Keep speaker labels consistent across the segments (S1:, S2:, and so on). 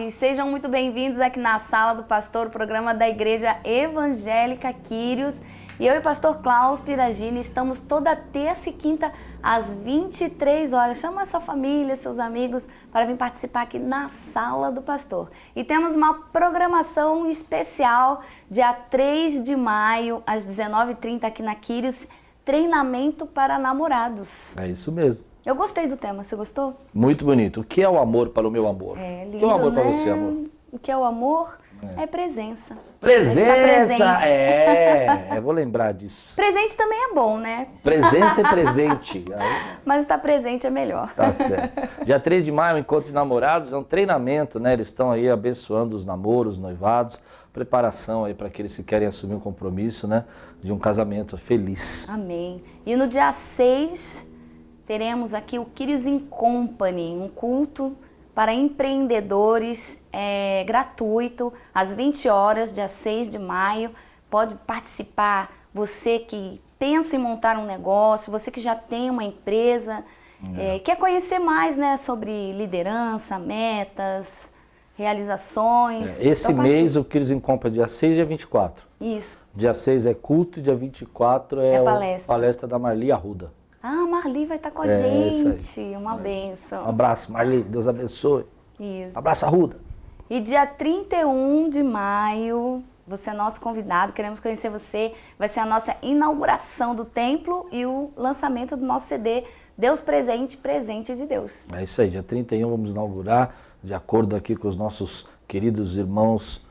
S1: paz! Sejam muito bem-vindos aqui na Sala do Pastor, o programa da Igreja Evangélica Quírios. E eu e o pastor Klaus Piragini estamos toda terça e quinta às 23 horas. Chama a sua família, seus amigos para vir participar aqui na Sala do Pastor. E temos uma programação especial dia 3 de maio às 19h30 aqui na Quírios, treinamento para namorados.
S2: É isso mesmo.
S1: Eu gostei do tema, você gostou?
S2: Muito bonito. O que é o amor para o meu amor?
S1: É lindo,
S2: o que é o amor
S1: né?
S2: para você, amor?
S1: O que é o amor? É presença.
S2: Presença! Eu vou lembrar disso.
S1: Presente também é bom, né?
S2: Presença é presente.
S1: Mas estar presente é melhor.
S2: Tá certo. Dia 3 de maio, Encontro de Namorados, é um treinamento, né? Eles estão aí abençoando os namoros, os noivados, preparação aí para aqueles que querem assumir um compromisso, né? De um casamento feliz.
S1: Amém. E no dia 6, teremos aqui o Quírios in Company, um culto para empreendedores, gratuito, às 20 horas, dia 6 de maio. Pode participar, você que pensa em montar um negócio, você que já tem uma empresa, quer conhecer mais, né, sobre liderança, metas, realizações.
S2: Esse mês o Quírios in Company é dia 6 e dia 24.
S1: Isso.
S2: Dia 6 é culto, dia 24 é palestra da Marli Arruda.
S1: Ah, a Marli vai estar com a
S2: isso
S1: gente, uma bênção.
S2: Um abraço, Marli, Deus abençoe.
S1: Isso.
S2: Abraço, Arruda.
S1: E dia 31 de maio, você é nosso convidado, queremos conhecer você. Vai ser a nossa inauguração do templo e o lançamento do nosso CD, Deus Presente, Presente de Deus.
S2: É isso aí, dia 31 vamos inaugurar, de acordo aqui com os nossos queridos irmãos,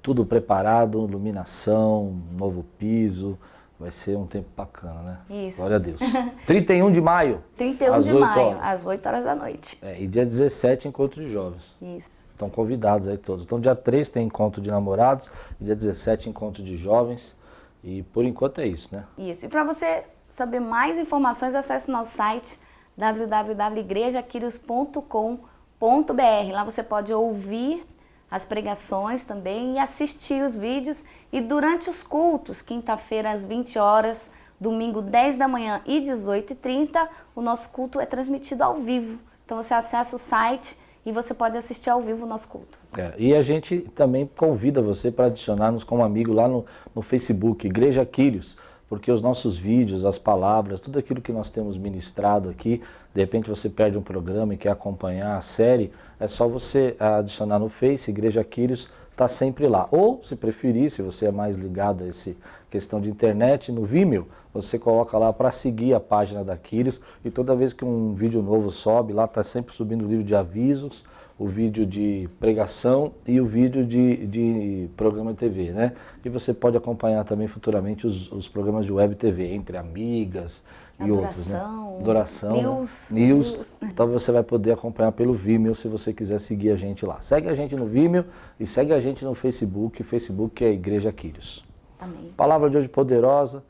S2: tudo preparado, iluminação, novo piso. Vai ser um tempo bacana, né?
S1: Isso.
S2: Glória a Deus. 31 de maio.
S1: 31 de maio, às 8 horas da noite.
S2: E dia 17, encontro de jovens.
S1: Isso.
S2: Estão convidados aí todos. Então, dia 3 tem encontro de namorados, e dia 17, encontro de jovens. E por enquanto é isso, né?
S1: Isso. E para você saber mais informações, acesse nosso site www.igrejaquirios.com.br. Lá você pode ouvir as pregações também e assistir os vídeos. E durante os cultos, quinta-feira às 20 horas, domingo 10 da manhã e 18h30, o nosso culto é transmitido ao vivo. Então você acessa o site e você pode assistir ao vivo o nosso culto.
S2: E a gente também convida você para adicionar-nos como amigo lá no Facebook, Igreja Quírios, porque os nossos vídeos, as palavras, tudo aquilo que nós temos ministrado aqui, de repente você perde um programa e quer acompanhar a série, é só você adicionar no Face, Igreja Quírios, está sempre lá. Ou, se preferir, se você é mais ligado a essa questão de internet, no Vimeo, você coloca lá para seguir a página da Quírios, e toda vez que um vídeo novo sobe, lá está sempre subindo o vídeo de avisos, o vídeo de pregação e o vídeo de programa de TV, né? E você pode acompanhar também futuramente os programas de web TV, Entre Amigas e outros, né? Adoração, News. Então você vai poder acompanhar pelo Vimeo se você quiser seguir a gente lá. Segue a gente no Vimeo e segue a gente no Facebook. Facebook é Igreja Quírios.
S1: Amém.
S2: Palavra de hoje poderosa.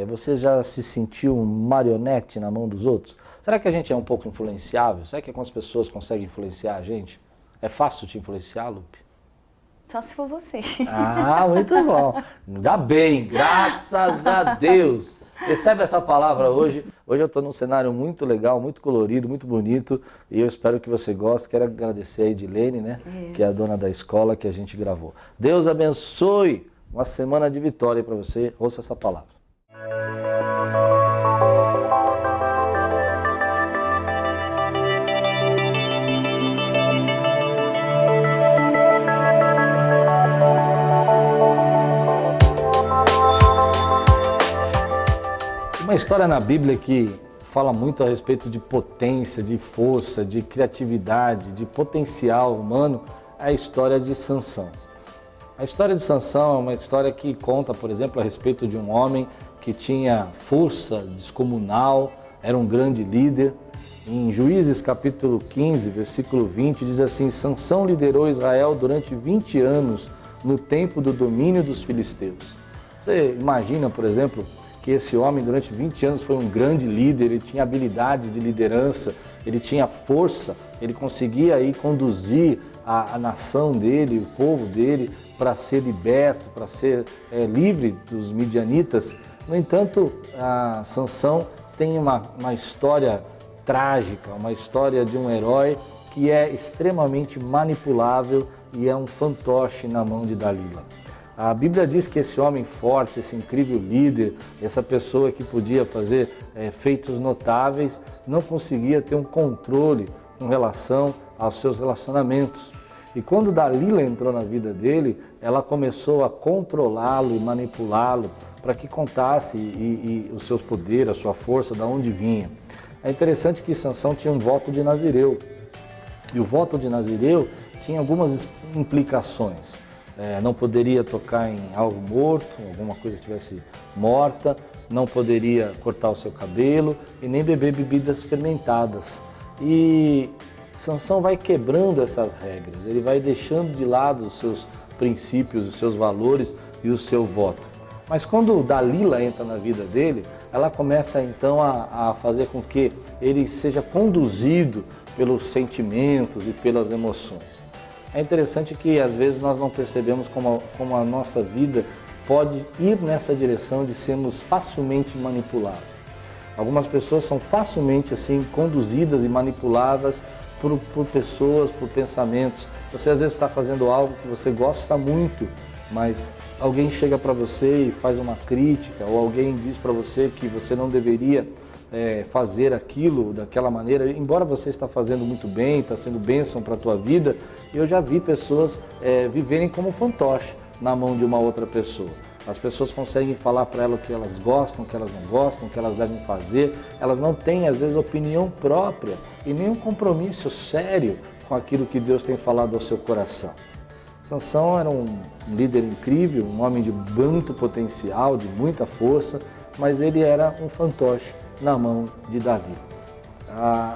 S2: Você já se sentiu um marionete na mão dos outros? Será que a gente é um pouco influenciável? Será que algumas pessoas conseguem influenciar a gente? É fácil te influenciar, Lupe?
S1: Só se for você.
S2: Ah, muito bom. Ainda bem, graças a Deus. Recebe essa palavra hoje. Hoje eu estou num cenário muito legal, muito colorido, muito bonito. E eu espero que você goste. Quero agradecer a Edilene, né? Que é a dona da escola que a gente gravou. Deus abençoe. Uma semana de vitória para você. Ouça essa palavra. Uma história na Bíblia que fala muito a respeito de potência, de força, de criatividade, de potencial humano, é a história de Sansão. A história de Sansão é uma história que conta, por exemplo, a respeito de um homem que tinha força descomunal, era um grande líder. Em Juízes capítulo 15, versículo 20, diz assim: Sansão liderou Israel durante 20 anos no tempo do domínio dos filisteus. Você imagina, por exemplo, que esse homem durante 20 anos foi um grande líder, ele tinha habilidade de liderança, ele tinha força, ele conseguia aí conduzir a nação dele, o povo dele, para ser liberto, para ser livre dos midianitas. No entanto, Sansão tem uma história trágica, uma história de um herói que é extremamente manipulável e é um fantoche na mão de Dalila. A Bíblia diz que esse homem forte, esse incrível líder, essa pessoa que podia fazer feitos notáveis, não conseguia ter um controle com relação aos seus relacionamentos. E quando Dalila entrou na vida dele, ela começou a controlá-lo e manipulá-lo para que contasse o seu poder, a sua força, de onde vinha. É interessante que Sansão tinha um voto de Nazireu. E o voto de Nazireu tinha algumas implicações. Não poderia tocar em algo morto, alguma coisa que estivesse morta, não poderia cortar o seu cabelo e nem beber bebidas fermentadas. E Sansão vai quebrando essas regras, ele vai deixando de lado os seus princípios, os seus valores e o seu voto. Mas quando Dalila entra na vida dele, ela começa então a fazer com que ele seja conduzido pelos sentimentos e pelas emoções. É interessante que às vezes nós não percebemos como a nossa vida pode ir nessa direção de sermos facilmente manipulados. Algumas pessoas são facilmente assim conduzidas e manipuladas por pessoas, por pensamentos. Você às vezes está fazendo algo que você gosta muito, mas alguém chega para você e faz uma crítica, ou alguém diz para você que você não deveria fazer aquilo daquela maneira, embora você está fazendo muito bem, está sendo bênção para a tua vida. Eu já vi pessoas viverem como um fantoche na mão de uma outra pessoa. As pessoas conseguem falar para ela o que elas gostam, o que elas não gostam, o que elas devem fazer. Elas não têm, às vezes, opinião própria e nenhum compromisso sério com aquilo que Deus tem falado ao seu coração. Sansão era um líder incrível, um homem de muito potencial, de muita força, mas ele era um fantoche na mão de Dalila.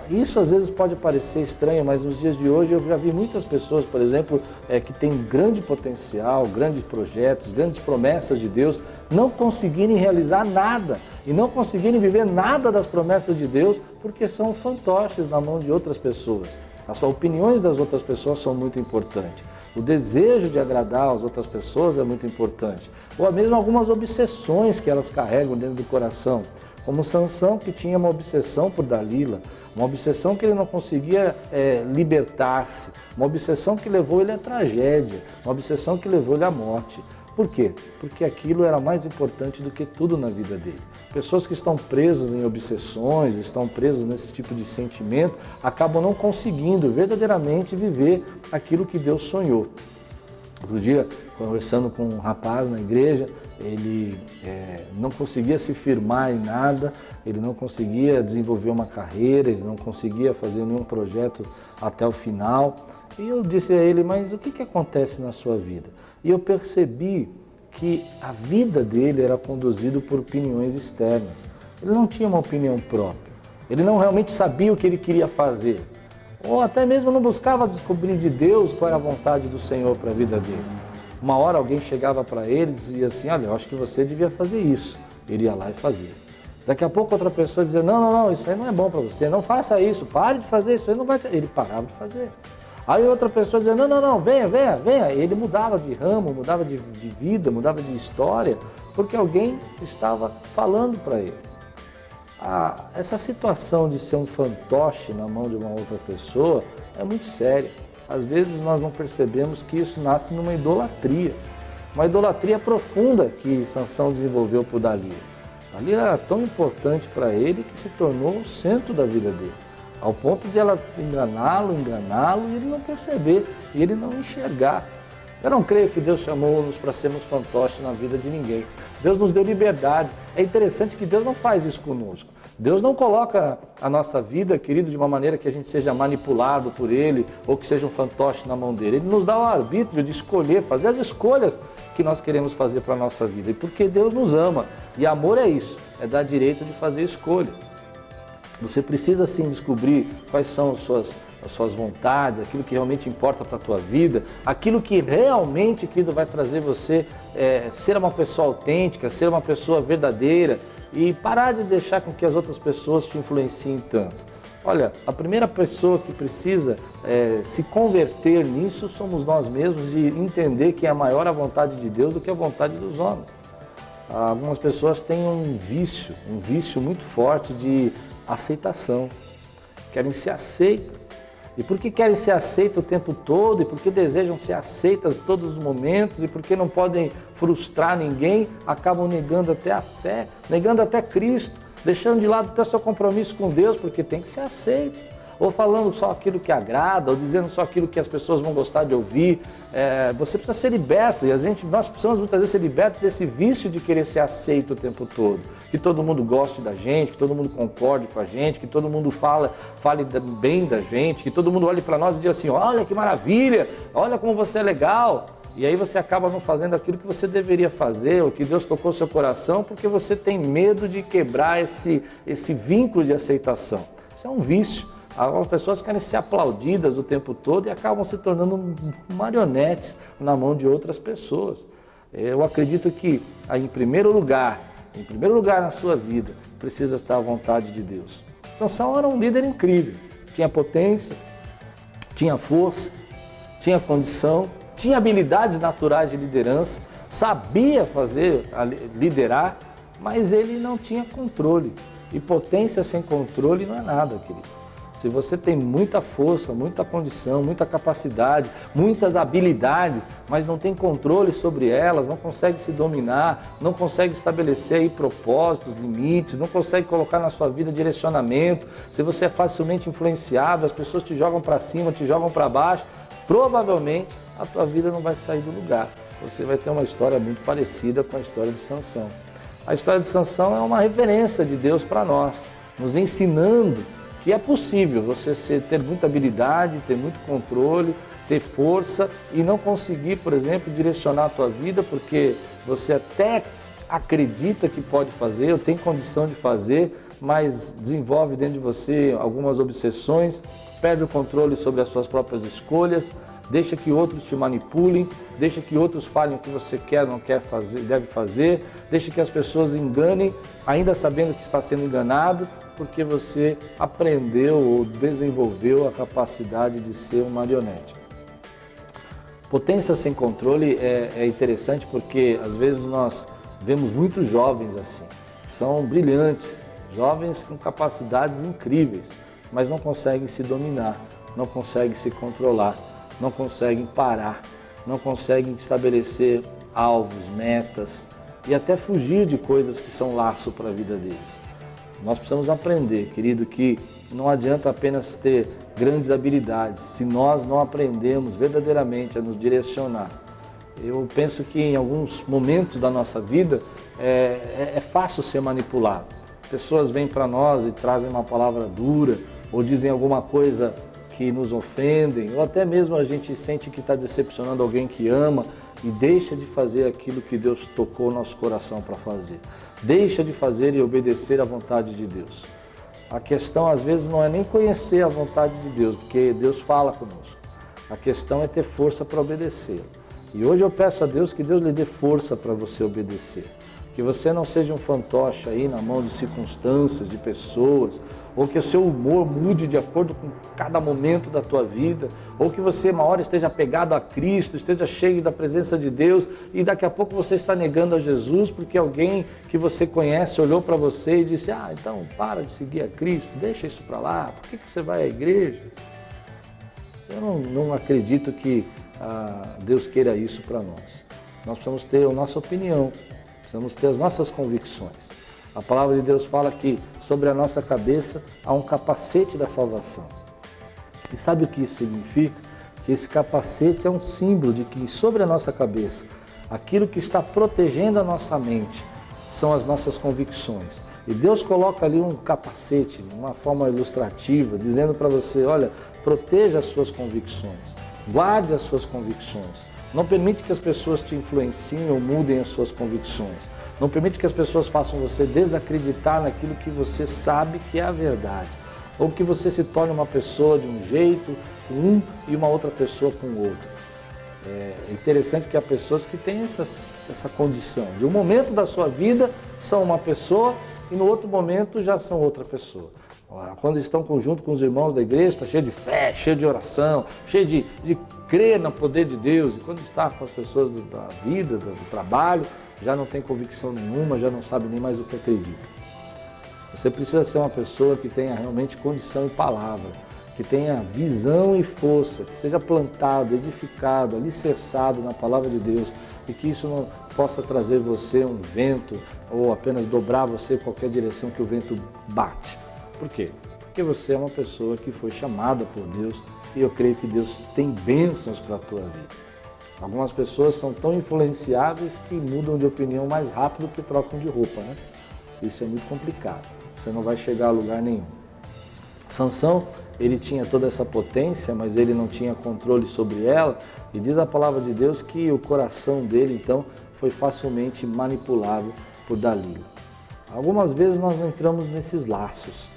S2: Isso às vezes pode parecer estranho, mas nos dias de hoje eu já vi muitas pessoas, por exemplo, que têm grande potencial, grandes projetos, grandes promessas de Deus, não conseguirem realizar nada e não conseguirem viver nada das promessas de Deus porque são fantoches na mão de outras pessoas. As opiniões das outras pessoas são muito importantes. O desejo de agradar as outras pessoas é muito importante. Ou mesmo algumas obsessões que elas carregam dentro do coração. Como Sansão, que tinha uma obsessão por Dalila, uma obsessão que ele não conseguia libertar-se, uma obsessão que levou ele à tragédia, uma obsessão que levou ele à morte. Por quê? Porque aquilo era mais importante do que tudo na vida dele. Pessoas que estão presas em obsessões, estão presas nesse tipo de sentimento, acabam não conseguindo verdadeiramente viver aquilo que Deus sonhou. Outro dia, conversando com um rapaz na igreja, ele não conseguia se firmar em nada, ele não conseguia desenvolver uma carreira, ele não conseguia fazer nenhum projeto até o final. E eu disse a ele, mas o que acontece na sua vida? E eu percebi que a vida dele era conduzida por opiniões externas. Ele não tinha uma opinião própria, ele não realmente sabia o que ele queria fazer. Ou até mesmo não buscava descobrir de Deus qual era a vontade do Senhor para a vida dele. Uma hora alguém chegava para ele e dizia assim, olha, eu acho que você devia fazer isso. Ele ia lá e fazia. Daqui a pouco outra pessoa dizia, não, isso aí não é bom para você, não faça isso, pare de fazer isso, aí não vai... Ele parava de fazer. Aí outra pessoa dizia, não, venha. Ele mudava de ramo, mudava de vida, mudava de história, porque alguém estava falando para ele. Essa situação de ser um fantoche na mão de uma outra pessoa é muito séria. Às vezes nós não percebemos que isso nasce numa idolatria. Uma idolatria profunda que Sansão desenvolveu por Dalila. Dalila era tão importante para ele que se tornou o centro da vida dele. Ao ponto de ela enganá-lo e ele não perceber, e ele não enxergar. Eu não creio que Deus chamou-nos para sermos fantoches na vida de ninguém. Deus nos deu liberdade. É interessante que Deus não faz isso conosco. Deus não coloca a nossa vida, querido, de uma maneira que a gente seja manipulado por Ele ou que seja um fantoche na mão dele. Ele nos dá o arbítrio de escolher, fazer as escolhas que nós queremos fazer para a nossa vida. E porque Deus nos ama. E amor é isso, é dar direito de fazer escolha. Você precisa sim descobrir quais são as suas vontades, aquilo que realmente importa para a tua vida, aquilo que realmente, querido, vai trazer você ser uma pessoa autêntica, ser uma pessoa verdadeira e parar de deixar com que as outras pessoas te influenciem tanto. Olha, a primeira pessoa que precisa se converter nisso somos nós mesmos, de entender que é maior a vontade de Deus do que a vontade dos homens. Algumas pessoas têm um vício muito forte de aceitação, querem ser aceitas. e porque querem ser aceitas o tempo todo, e porque desejam ser aceitas em todos os momentos, e porque não podem frustrar ninguém, acabam negando até a fé, negando até Cristo, deixando de lado até o seu compromisso com Deus, porque tem que ser aceito. Ou falando só aquilo que agrada, ou dizendo só aquilo que as pessoas vão gostar de ouvir. Você precisa ser liberto, e nós precisamos muitas vezes ser libertos desse vício de querer ser aceito o tempo todo. Que todo mundo goste da gente, que todo mundo concorde com a gente, que todo mundo fale bem da gente, que todo mundo olhe para nós e diga assim, olha que maravilha, olha como você é legal. E aí você acaba não fazendo aquilo que você deveria fazer, ou que Deus tocou seu coração, porque você tem medo de quebrar esse vínculo de aceitação. Isso é um vício. Algumas pessoas querem ser aplaudidas o tempo todo e acabam se tornando marionetes na mão de outras pessoas. Eu acredito que, em primeiro lugar na sua vida, precisa estar à vontade de Deus. Sansão era um líder incrível, tinha potência, tinha força, tinha condição, tinha habilidades naturais de liderança, sabia liderar, mas ele não tinha controle. E potência sem controle não é nada, querido. Se você tem muita força, muita condição, muita capacidade, muitas habilidades, mas não tem controle sobre elas, não consegue se dominar, não consegue estabelecer aí propósitos, limites, não consegue colocar na sua vida direcionamento, se você é facilmente influenciável, as pessoas te jogam para cima, te jogam para baixo, provavelmente a tua vida não vai sair do lugar. Você vai ter uma história muito parecida com a história de Sansão. A história de Sansão é uma referência de Deus para nós, nos ensinando que é possível você ter muita habilidade, ter muito controle, ter força e não conseguir, por exemplo, direcionar a tua vida porque você até acredita que pode fazer ou tem condição de fazer, mas desenvolve dentro de você algumas obsessões, perde o controle sobre as suas próprias escolhas, deixa que outros te manipulem, deixa que outros falem o que você quer, não quer fazer, deve fazer, deixa que as pessoas enganem, ainda sabendo que está sendo enganado, porque você aprendeu ou desenvolveu a capacidade de ser um marionete. Potência sem controle é interessante porque às vezes nós vemos muitos jovens assim, são brilhantes, jovens com capacidades incríveis, mas não conseguem se dominar, não conseguem se controlar, não conseguem parar, não conseguem estabelecer alvos, metas e até fugir de coisas que são laço para a vida deles. Nós precisamos aprender, querido, que não adianta apenas ter grandes habilidades se nós não aprendemos verdadeiramente a nos direcionar. Eu penso que em alguns momentos da nossa vida é fácil ser manipulado. Pessoas vêm para nós e trazem uma palavra dura ou dizem alguma coisa que nos ofendem, ou até mesmo a gente sente que está decepcionando alguém que ama e deixa de fazer aquilo que Deus tocou o nosso coração para fazer. Deixa de fazer e obedecer à vontade de Deus. A questão às vezes não é nem conhecer a vontade de Deus, porque Deus fala conosco. A questão é ter força para obedecer. E hoje eu peço a Deus que Deus lhe dê força para você obedecer. Que você não seja um fantoche aí na mão de circunstâncias, de pessoas, ou que o seu humor mude de acordo com cada momento da tua vida, ou que você uma hora esteja apegado a Cristo, esteja cheio da presença de Deus e daqui a pouco você está negando a Jesus porque alguém que você conhece olhou para você e disse, então para de seguir a Cristo, deixa isso para lá, por que você vai à igreja? Eu não acredito que Deus queira isso para nós. Nós precisamos ter a nossa opinião. Precisamos ter as nossas convicções. A palavra de Deus fala que sobre a nossa cabeça há um capacete da salvação. E sabe o que isso significa? Que esse capacete é um símbolo de que sobre a nossa cabeça, aquilo que está protegendo a nossa mente são as nossas convicções. E Deus coloca ali um capacete, uma forma ilustrativa, dizendo para você, olha, proteja as suas convicções, guarde as suas convicções. Não permite que as pessoas te influenciem ou mudem as suas convicções. Não permite que as pessoas façam você desacreditar naquilo que você sabe que é a verdade. Ou que você se torne uma pessoa de um jeito, com um, e uma outra pessoa com o outro. É interessante que há pessoas que têm essa condição. De um momento da sua vida são uma pessoa e no outro momento já são outra pessoa. Quando estão junto com os irmãos da igreja, está cheio de fé, cheio de oração, cheio de crer no poder de Deus. E quando está com as pessoas da vida, do trabalho, já não tem convicção nenhuma, já não sabe nem mais o que acredita. Você precisa ser uma pessoa que tenha realmente condição e palavra. que tenha visão e força, que seja plantado, edificado, alicerçado na palavra de Deus e que isso não possa trazer você um vento ou apenas dobrar você em qualquer direção que o vento bate. Por quê? Porque você é uma pessoa que foi chamada por Deus e eu creio que Deus tem bênçãos para a tua vida. Algumas pessoas são tão influenciáveis que mudam de opinião mais rápido que trocam de roupa, né? Isso é muito complicado, você não vai chegar a lugar nenhum. Sansão, ele tinha toda essa potência, mas ele não tinha controle sobre ela, e diz a palavra de Deus que o coração dele, então, foi facilmente manipulável por Dalila. Algumas vezes nós não entramos nesses laços,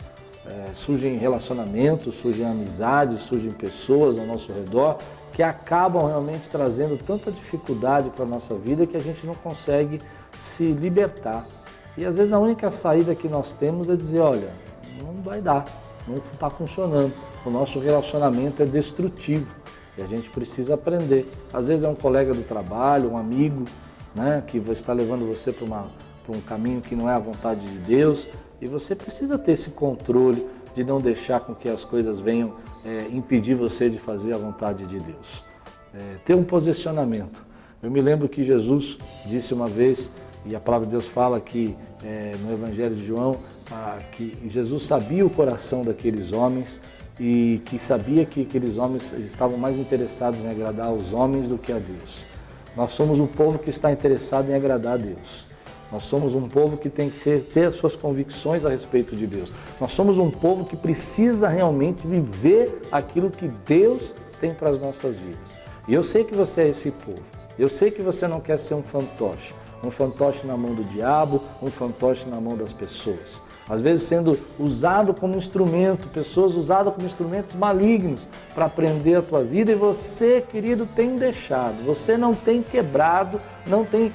S2: surgem relacionamentos, surgem amizades, surgem pessoas ao nosso redor que acabam realmente trazendo tanta dificuldade para a nossa vida que a gente não consegue se libertar. E às vezes a única saída que nós temos é dizer, olha, não vai dar, não está funcionando, o nosso relacionamento é destrutivo e a gente precisa aprender. Às vezes é um colega do trabalho, um amigo, né, que está levando você para um caminho que não é a vontade de Deus e você precisa ter esse controle de não deixar com que as coisas venham impedir você de fazer a vontade de Deus. Ter um posicionamento. Eu me lembro que Jesus disse uma vez, e a palavra de Deus fala que no Evangelho de João, que Jesus sabia o coração daqueles homens e que sabia que aqueles homens estavam mais interessados em agradar aos homens do que a Deus. Nós somos um povo que está interessado em agradar a Deus. Nós somos um povo que tem que ter as suas convicções a respeito de Deus. Nós somos um povo que precisa realmente viver aquilo que Deus tem para as nossas vidas. E eu sei que você é esse povo. Eu sei que você não quer ser um fantoche na mão do diabo, um fantoche na mão das pessoas. Às vezes sendo usado como instrumento, pessoas usadas como instrumentos malignos para prender a tua vida e você, querido, tem deixado, você não tem quebrado, não tem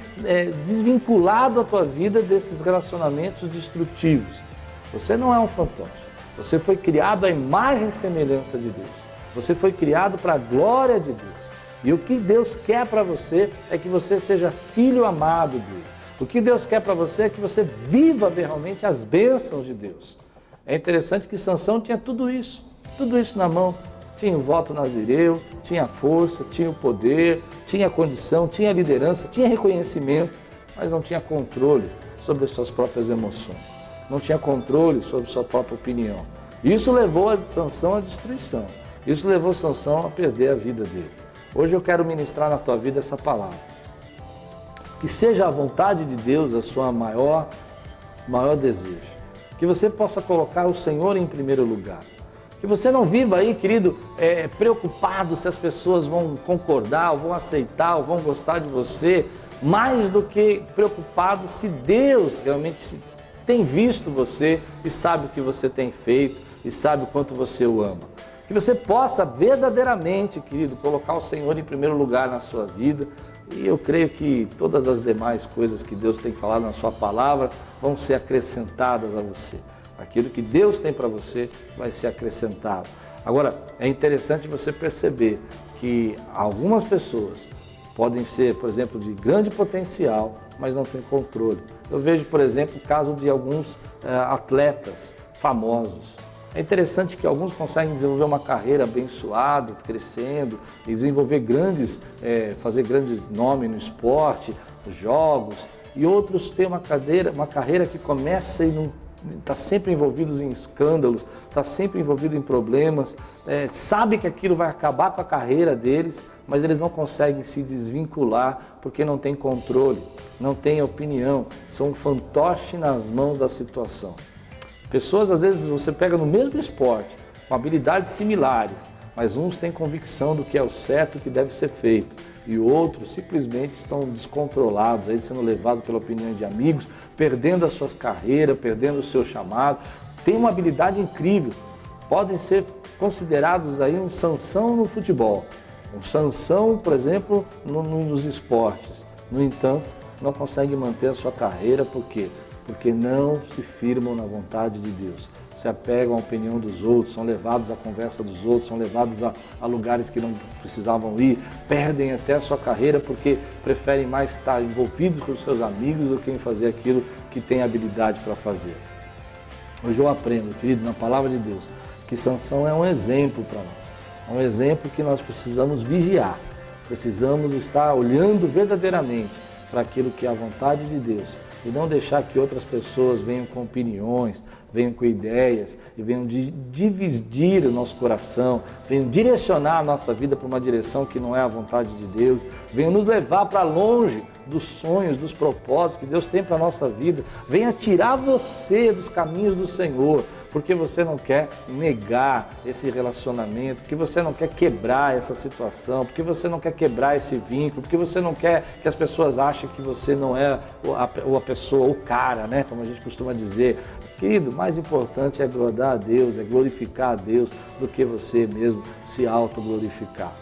S2: desvinculado a tua vida desses relacionamentos destrutivos. Você não é um fantoche, você foi criado à imagem e semelhança de Deus, você foi criado para a glória de Deus. E o que Deus quer para você é que você seja filho amado dele. O que Deus quer para você é que você viva realmente as bênçãos de Deus. É interessante que Sansão tinha tudo isso na mão. Tinha o voto nazireu, tinha a força, tinha o poder, tinha a condição, tinha a liderança, tinha reconhecimento, mas não tinha controle sobre as suas próprias emoções. Não tinha controle sobre sua própria opinião. Isso levou a Sansão à destruição. Isso levou Sansão a perder a vida dele. Hoje eu quero ministrar na tua vida essa palavra. Que seja a vontade de Deus a sua maior desejo. Que você possa colocar o Senhor em primeiro lugar. Que você não viva aí, querido, preocupado se as pessoas vão concordar, ou vão aceitar, ou vão gostar de você, mais do que preocupado se Deus realmente tem visto você e sabe o que você tem feito e sabe o quanto você o ama. Que você possa verdadeiramente, querido, colocar o Senhor em primeiro lugar na sua vida. E eu creio que todas as demais coisas que Deus tem falado na sua palavra vão ser acrescentadas a você. Aquilo que Deus tem para você vai ser acrescentado. Agora, é interessante você perceber que algumas pessoas podem ser, por exemplo, de grande potencial, mas não têm controle. Eu vejo, por exemplo, o caso de alguns atletas famosos. É interessante que alguns conseguem desenvolver uma carreira abençoada, crescendo, desenvolver fazer grande nome no esporte, nos jogos, e outros têm uma carreira que começa e não está sempre envolvidos em escândalos, está sempre envolvido em problemas, sabe que aquilo vai acabar com a carreira deles, mas eles não conseguem se desvincular porque não tem controle, não tem opinião, são um fantoche nas mãos da situação. Pessoas, às vezes, você pega no mesmo esporte, com habilidades similares, mas uns têm convicção do que é o certo, o que deve ser feito, e outros simplesmente estão descontrolados, aí sendo levados pela opinião de amigos, perdendo a sua carreira, perdendo o seu chamado. Tem uma habilidade incrível, podem ser considerados aí um Sansão no futebol, um Sansão, por exemplo, nos esportes. No entanto, não consegue manter a sua carreira, por quê? Porque não se firmam na vontade de Deus, se apegam à opinião dos outros, são levados à conversa dos outros, são levados a lugares que não precisavam ir, perdem até a sua carreira porque preferem mais estar envolvidos com os seus amigos do que em fazer aquilo que tem habilidade para fazer. Hoje eu aprendo, querido, na palavra de Deus, que Sansão é um exemplo para nós. É um exemplo que nós precisamos vigiar. Precisamos estar olhando verdadeiramente para aquilo que é a vontade de Deus e não deixar que outras pessoas venham com opiniões, venham com ideias e venham dividir o nosso coração, venham direcionar a nossa vida para uma direção que não é a vontade de Deus, venham nos levar para longe dos sonhos, dos propósitos que Deus tem para a nossa vida, venha tirar você dos caminhos do Senhor, porque você não quer negar esse relacionamento, porque você não quer quebrar essa situação, porque você não quer quebrar esse vínculo, porque você não quer que as pessoas achem que você não é a pessoa, o cara, né? Como a gente costuma dizer. Querido, o mais importante é agradar a Deus, é glorificar a Deus, do que você mesmo se autoglorificar.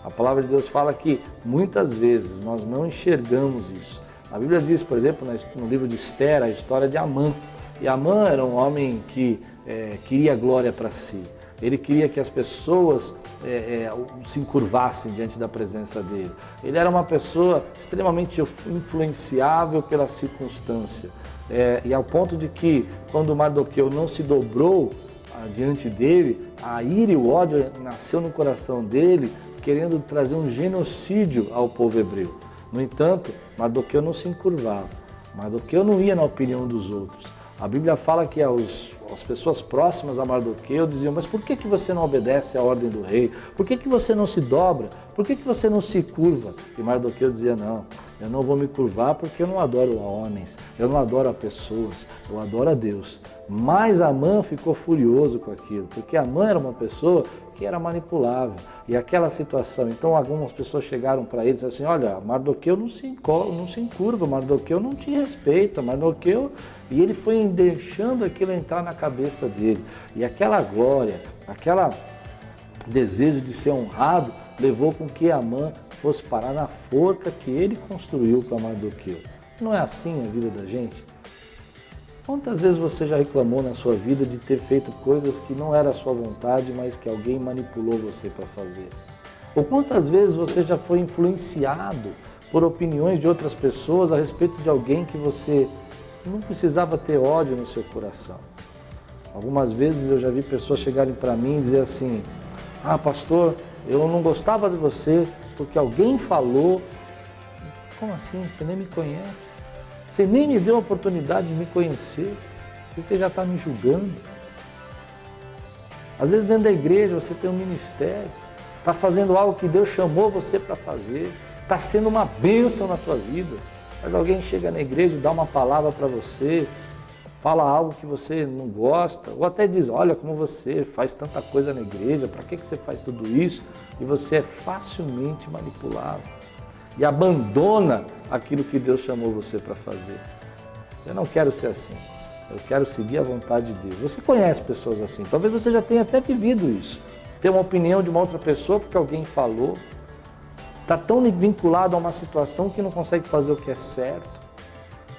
S2: A palavra de Deus fala que muitas vezes nós não enxergamos isso. A Bíblia diz, por exemplo, no livro de Esther, a história de Amã. E Amã era um homem que queria glória para si. Ele queria que as pessoas se encurvassem diante da presença dele. Ele era uma pessoa extremamente influenciável pela circunstância. E ao ponto de que, quando Mardoqueu não se dobrou diante dele, a ira e o ódio nasceu no coração dele, querendo trazer um genocídio ao povo hebreu. No entanto, Mardoqueu não se encurvava. Mardoqueu não ia na opinião dos outros. A Bíblia fala que as pessoas próximas a Mardoqueu diziam: mas por que você não obedece à ordem do rei? Por que você não se dobra? Por que você não se curva? E Mardoqueu dizia: não, eu não vou me curvar porque eu não adoro a homens, eu não adoro a pessoas, eu adoro a Deus. Mas Amã ficou furioso com aquilo, porque Amã era uma pessoa que era manipulável. E aquela situação, então algumas pessoas chegaram para ele e disseram assim: olha, Mardoqueu não se encurva, Mardoqueu não te respeita, Mardoqueu... E ele foi deixando aquilo entrar na cabeça dele. E aquela glória, aquele desejo de ser honrado, levou com que Amã fosse parar na forca que ele construiu para Mardoqueu. Não é assim a vida da gente? Quantas vezes você já reclamou na sua vida de ter feito coisas que não era a sua vontade, mas que alguém manipulou você para fazer? Ou quantas vezes você já foi influenciado por opiniões de outras pessoas a respeito de alguém que você não precisava ter ódio no seu coração? Algumas vezes eu já vi pessoas chegarem para mim e dizer assim: ah, pastor, eu não gostava de você porque alguém falou. Como assim? Você nem me conhece? Você nem me deu a oportunidade de me conhecer? Você já está me julgando? Às vezes dentro da igreja você tem um ministério, está fazendo algo que Deus chamou você para fazer, está sendo uma bênção na tua vida. Mas alguém chega na igreja e dá uma palavra para você, fala algo que você não gosta, ou até diz: olha como você faz tanta coisa na igreja, para que você faz tudo isso? E você é facilmente manipulável e abandona aquilo que Deus chamou você para fazer. Eu não quero ser assim, eu quero seguir a vontade de Deus. Você conhece pessoas assim, talvez você já tenha até vivido isso, ter uma opinião de uma outra pessoa porque alguém falou. Está tão vinculado a uma situação que não consegue fazer o que é certo.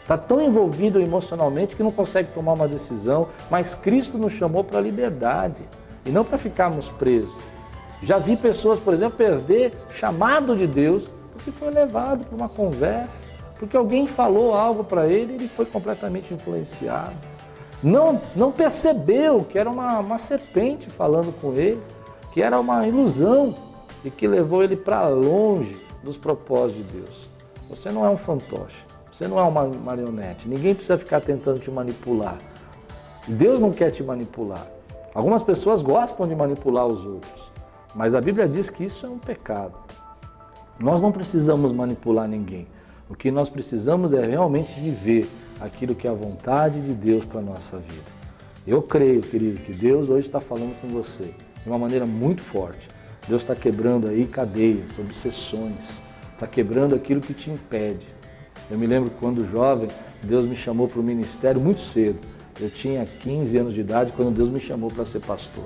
S2: Está tão envolvido emocionalmente que não consegue tomar uma decisão. Mas Cristo nos chamou para a liberdade e não para ficarmos presos. Já vi pessoas, por exemplo, perder chamado de Deus porque foi levado para uma conversa, porque alguém falou algo para ele e ele foi completamente influenciado. Não percebeu que era uma serpente falando com ele, que era uma ilusão, e que levou ele para longe dos propósitos de Deus. Você não é um fantoche, você não é uma marionete, ninguém precisa ficar tentando te manipular. Deus não quer te manipular. Algumas pessoas gostam de manipular os outros, mas a Bíblia diz que isso é um pecado. Nós não precisamos manipular ninguém. O que nós precisamos é realmente viver aquilo que é a vontade de Deus para a nossa vida. Eu creio, querido, que Deus hoje está falando com você de uma maneira muito forte. Deus está quebrando aí cadeias, obsessões, está quebrando aquilo que te impede. Eu me lembro que quando jovem, Deus me chamou para o ministério muito cedo. Eu tinha 15 anos de idade quando Deus me chamou para ser pastor.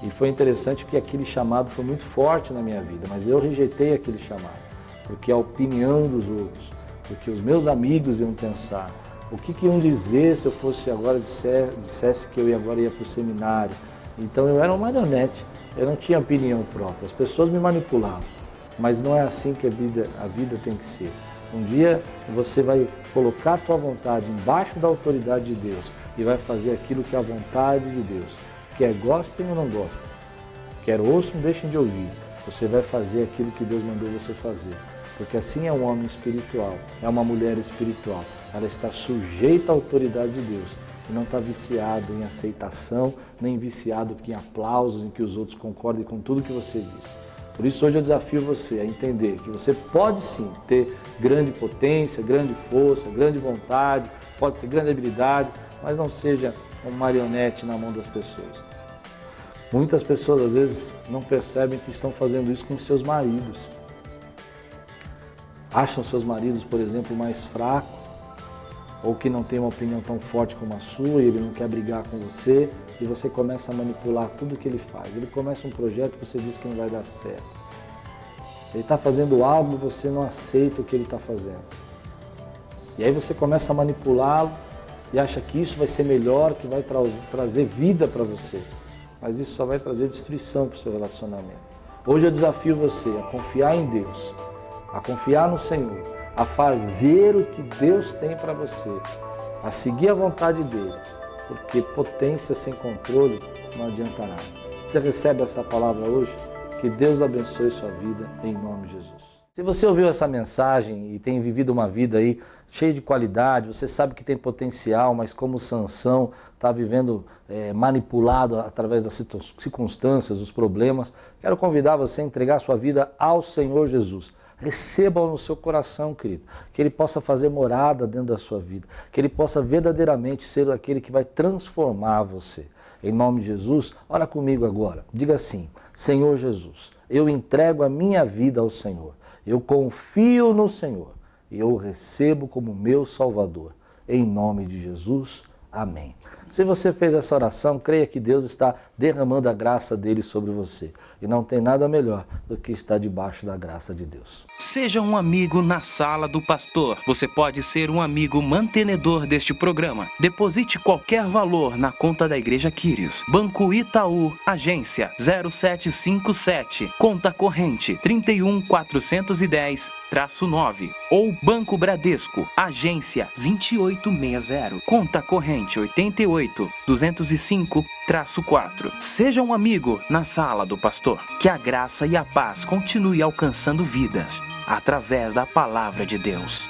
S2: E foi interessante que aquele chamado foi muito forte na minha vida, mas eu rejeitei aquele chamado, porque a opinião dos outros, porque os meus amigos iam pensar, o que iam dizer se eu fosse agora, dissesse que eu agora ia para o seminário. Então eu era uma marionete. Eu não tinha opinião própria, as pessoas me manipulavam, mas não é assim que a vida tem que ser. Um dia você vai colocar a tua vontade embaixo da autoridade de Deus e vai fazer aquilo que é a vontade de Deus. Quer gostem ou não gostem, quer ouçam, deixem de ouvir. Você vai fazer aquilo que Deus mandou você fazer. Porque assim é um homem espiritual, é uma mulher espiritual. Ela está sujeita à autoridade de Deus e não está viciado em aceitação, nem viciado em aplausos, em que os outros concordem com tudo que você diz. Por isso hoje eu desafio você a entender que você pode sim ter grande potência, grande força, grande vontade, pode ser grande habilidade, mas não seja um marionete na mão das pessoas. Muitas pessoas às vezes não percebem que estão fazendo isso com seus maridos. Acham seus maridos, por exemplo, mais fracos, ou que não tem uma opinião tão forte como a sua e ele não quer brigar com você, e você começa a manipular tudo o que ele faz. Ele começa um projeto e você diz que não vai dar certo. Ele está fazendo algo e você não aceita o que ele está fazendo. E aí você começa a manipulá-lo e acha que isso vai ser melhor, que vai trazer vida para você. Mas isso só vai trazer destruição para o seu relacionamento. Hoje eu desafio você a confiar em Deus, a confiar no Senhor, a fazer o que Deus tem para você, a seguir a vontade dEle, porque potência sem controle não adianta nada. Você recebe essa palavra hoje? Que Deus abençoe sua vida, em nome de Jesus. Se você ouviu essa mensagem e tem vivido uma vida aí cheia de qualidade, você sabe que tem potencial, mas como Sansão está vivendo manipulado através das circunstâncias, dos problemas, quero convidar você a entregar sua vida ao Senhor Jesus. Receba-o no seu coração, querido, que Ele possa fazer morada dentro da sua vida, que Ele possa verdadeiramente ser aquele que vai transformar você. Em nome de Jesus, ora comigo agora, diga assim: Senhor Jesus, eu entrego a minha vida ao Senhor, eu confio no Senhor e eu o recebo como meu Salvador. Em nome de Jesus, amém. Se você fez essa oração, creia que Deus está derramando a graça dele sobre você. E não tem nada melhor do que estar debaixo da graça de Deus.
S3: Seja um amigo na Sala do Pastor. Você pode ser um amigo mantenedor deste programa. Deposite qualquer valor na conta da Igreja Quírios. Banco Itaú, agência 0757, conta corrente 31410-9. Ou Banco Bradesco, agência 2860, conta corrente 88205-4. Seja um amigo na Sala do Pastor. Que a graça e a paz continue alcançando vidas através da palavra de Deus.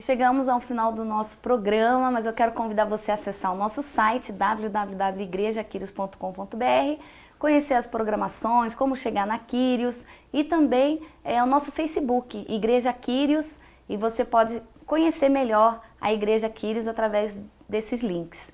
S1: Chegamos ao final do nosso programa, mas eu quero convidar você a acessar o nosso site www.igrejaquirios.com.br, conhecer as programações, como chegar na Quírios e também o nosso Facebook, Igreja Quírios, e você pode conhecer melhor a Igreja Quírios através desses links.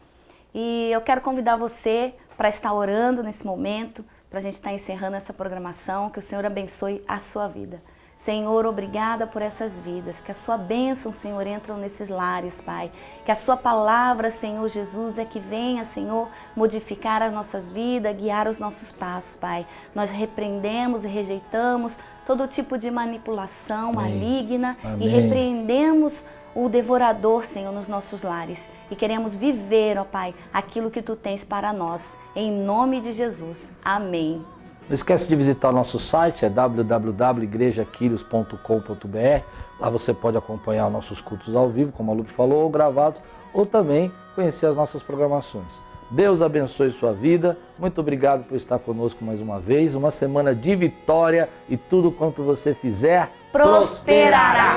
S1: E eu quero convidar você para estar orando nesse momento, para a gente estar encerrando essa programação, que o Senhor abençoe a sua vida. Senhor, obrigada por essas vidas, que a sua bênção, Senhor, entra nesses lares, Pai. Que a sua palavra, Senhor Jesus, é que venha, Senhor, modificar as nossas vidas, guiar os nossos passos, Pai. Nós repreendemos e rejeitamos todo tipo de manipulação maligna e repreendemos o devorador, Senhor, nos nossos lares. E queremos viver, ó Pai, aquilo que Tu tens para nós. Em nome de Jesus. Amém.
S2: Não esquece de visitar o nosso site, é www.igrejaquirios.com.br. Lá você pode acompanhar nossos cultos ao vivo, como a Lupe falou, ou gravados, ou também conhecer as nossas programações. Deus abençoe sua vida. Muito obrigado por estar conosco mais uma vez. Uma semana de vitória e tudo quanto você fizer prosperará.